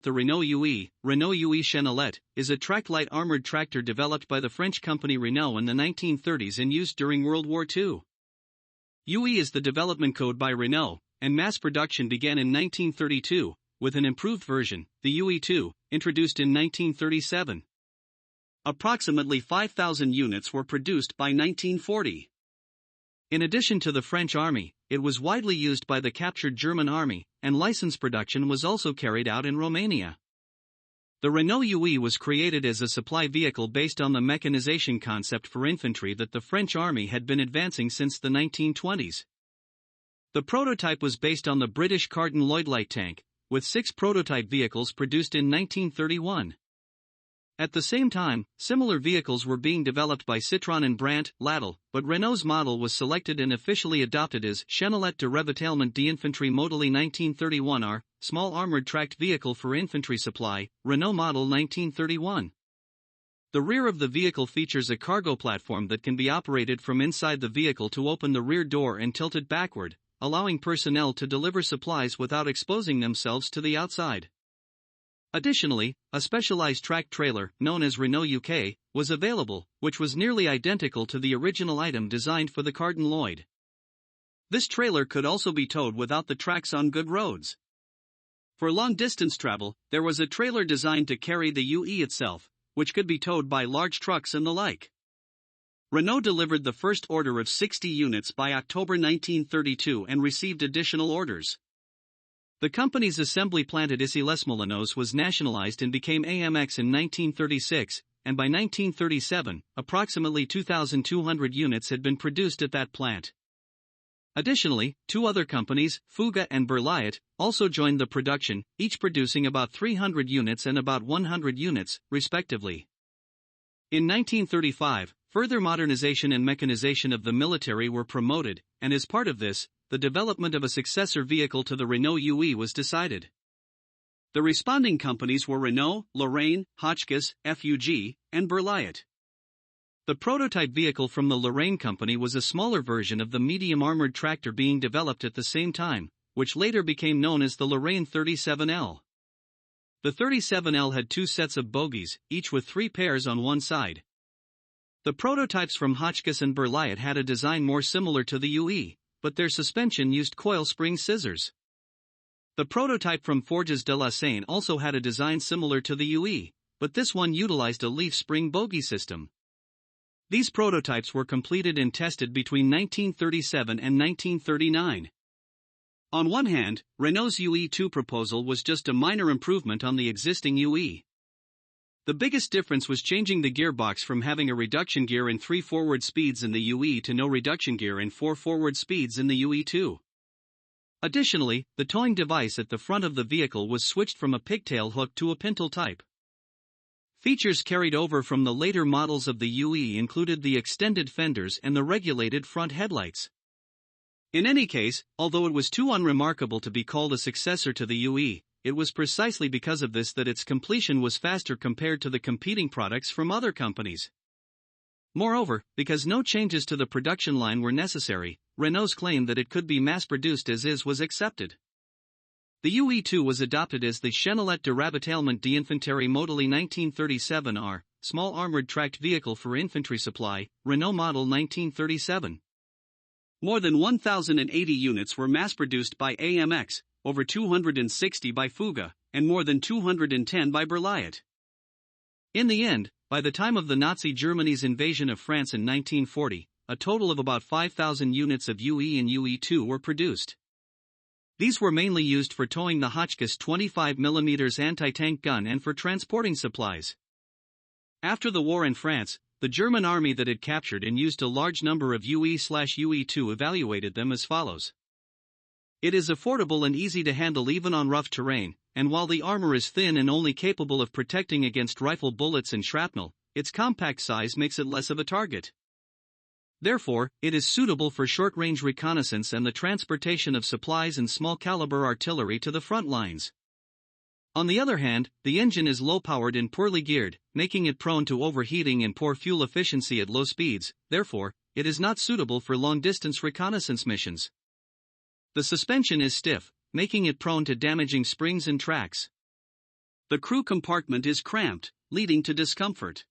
The Renault UE Chenillette, is a track-light armored tractor developed by the French company Renault in the 1930s and used during World War II. UE is the development code by Renault, and mass production began in 1932, with an improved version, the UE2, introduced in 1937. Approximately 5,000 units were produced by 1940. In addition to the French army, it was widely used by the captured German army, and license production was also carried out in Romania. The Renault UE was created as a supply vehicle based on the mechanization concept for infantry that the French army had been advancing since the 1920s. The prototype was based on the British Carden Loyd light tank, with 6 prototype vehicles produced in 1931. At the same time, similar vehicles were being developed by Citroën and Brandt, Ladel, but Renault's model was selected and officially adopted as Chenillette de Ravitaillement d'Infanterie Modèle 1931R, small armored tracked vehicle for infantry supply, Renault model 1931. The rear of the vehicle features a cargo platform that can be operated from inside the vehicle to open the rear door and tilt it backward, allowing personnel to deliver supplies without exposing themselves to the outside. Additionally, a specialized track trailer, known as Renault UK, was available, which was nearly identical to the original item designed for the Carden Loyd. This trailer could also be towed without the tracks on good roads. For long-distance travel, there was a trailer designed to carry the UE itself, which could be towed by large trucks and the like. Renault delivered the first order of 60 units by October 1932 and received additional orders. The company's assembly plant at Issy-les-Moulineaux was nationalized and became AMX in 1936, and by 1937, approximately 2,200 units had been produced at that plant. Additionally, 2 other companies, Fuga and Berliet, also joined the production, each producing about 300 units and about 100 units, respectively. In 1935, further modernization and mechanization of the military were promoted, and as part of this, the development of a successor vehicle to the Renault UE was decided. The responding companies were Renault, Lorraine, Hotchkiss, FUG, and Berliet. The prototype vehicle from the Lorraine company was a smaller version of the medium armored tractor being developed at the same time, which later became known as the Lorraine 37L. The 37L had 2 sets of bogies, each with 3 pairs on one side. The prototypes from Hotchkiss and Berliet had a design more similar to the UE, but their suspension used coil spring scissors. The prototype from Forges de la Seine also had a design similar to the UE, but this one utilized a leaf spring bogie system. These prototypes were completed and tested between 1937 and 1939. On one hand, Renault's UE2 proposal was just a minor improvement on the existing UE. The biggest difference was changing the gearbox from having a reduction gear and 3 forward speeds in the UE to no reduction gear and 4 forward speeds in the UE2. Additionally, the towing device at the front of the vehicle was switched from a pigtail hook to a pintle type. Features carried over from the later models of the UE included the extended fenders and the regulated front headlights. In any case, although it was too unremarkable to be called a successor to the UE, it was precisely because of this that its completion was faster compared to the competing products from other companies. Moreover, because no changes to the production line were necessary, Renault's claim that it could be mass-produced as is was accepted. The UE2 was adopted as the Chenillette de Ravitaillement d'Infanterie Modèle 1937R, small armored tracked vehicle for infantry supply, Renault model 1937. More than 1,080 units were mass-produced by AMX, over 260 by Fuga, and more than 210 by Berliet. In the end, by the time of the Nazi Germany's invasion of France in 1940, a total of about 5,000 units of UE and UE2 were produced. These were mainly used for towing the Hotchkiss 25mm anti-tank gun and for transporting supplies. After the war in France, the German army that had captured and used a large number of UE/UE2 evaluated them as follows. It is affordable and easy to handle even on rough terrain, and while the armor is thin and only capable of protecting against rifle bullets and shrapnel, its compact size makes it less of a target. Therefore, it is suitable for short-range reconnaissance and the transportation of supplies and small-caliber artillery to the front lines. On the other hand, the engine is low-powered and poorly geared, making it prone to overheating and poor fuel efficiency at low speeds. Therefore, it is not suitable for long-distance reconnaissance missions. The suspension is stiff, making it prone to damaging springs and tracks. The crew compartment is cramped, leading to discomfort.